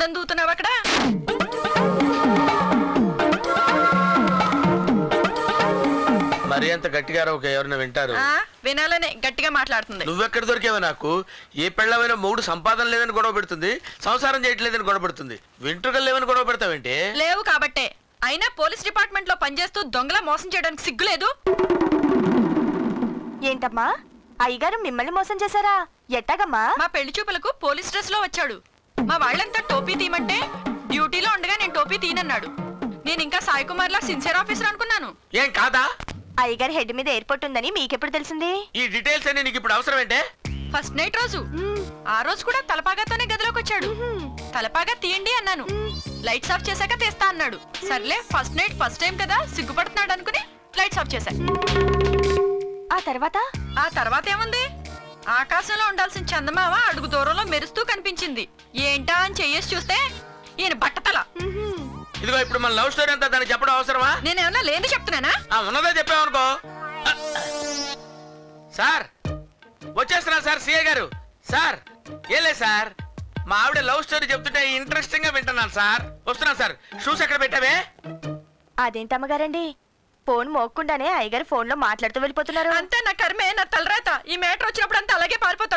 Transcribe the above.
ఏముందని దూతున్నావు అక్కడ? మరి అంత గట్టిగా ఎవరైనా వింటారు? వినాలనే గట్టిగా మాట్లాడుతుంది. నువ్వెక్కడ దొరికేవా నాకు? ఏ పెళ్ళమైనా మూడు సంపాదన లేదని గొడవ పెడుతుంది, సంసారం చేయట్లేదని గొడవ పెడుతుంది, వెంట్రుకలు లేవని గొడవ పెడతావేంటి? లేవు కాబట్టే. అయినా పోలీస్ డిపార్ట్మెంట్ లో పనిచేస్తూ దొంగలా మోసం చేయడానికి సిగ్గులేదు? ఏంటమ్మా అయ్యగారు మిమ్మల్ని మోసం చేశారా? ఎట్టాగమ్మా? మా పెళ్లి చూపులకు పోలీస్ డ్రెస్ లో వచ్చాడు. మా వాళ్ళంతా టోపీ తీయమంటే డ్యూటీలో ఉండగా నేను టోపీ తీనన్నాడు. నేను ఇంకా సాయి కుమార్ లా సిన్సియర్ ఆఫీసర్ అనుకున్నాను. ఏం కాదా? అయ్యగారి హెడ్ మీద ఎయిర్పోర్ట్ ఉందని మీకెప్పుడు తెలిసింది? ఈ డీటెయిల్స్ అన్ని నీకు ఇప్పుడు అవసరం ఏంటే? ఫస్ట్ నైట్ రోజు, ఆ రోజు కూడా తలపాగాతోనే గదిలోకి వచ్చాడు. తలపాగా తీయండి అన్నాను. లైట్స్ ఆఫ్ చేశాక తీస్తా అన్నాడు. సర్లే ఫస్ట్ నైట్ ఫస్ట్ టైం కదా సిగ్గుపడుతున్నాడు అనుకుని లైట్స్ ఆఫ్ చేశా. ఆ తర్వాత ఏముంది? ఆకాశంలో ఉండాల్సిన చందమామ అడుగు దూరంలో మెరుస్తూ కనిపించింది. ఏంటా అని చెయ్యేసి చూస్తే ఈయన బట్టతల. ఇదిగో ఇప్పుడు మన లవ్ స్టోరీ అంతా దానికి చెప్పడం అవసరమా? నేనేమన్నా లేని చెప్తున్నానా? ఉన్నదే చెప్పామనుకో. సార్ వచ్చేస్తున్నా సార్. సిఏ గారు సార్. ఏం లేదు సార్, మా ఆవిడ లవ్ స్టోరీ చెప్తుంటే ఇంట్రెస్టింగ్ గా వింటున్నాను సార్. వస్తున్నా సార్. షూస్ ఎక్కడ పెట్టావే? అదేంటమ్మగారండి, ఫోన్ మోక్కుండానే అయ్యగారు ఫోన్ లో మాట్లాడుతూ వెళ్ళిపోతున్నారు. అంతే నా కర్మే, నా తలరాత. ఈ మ్యాటర్ వచ్చినప్పుడు అంతా అలాగే పారిపోతాడు.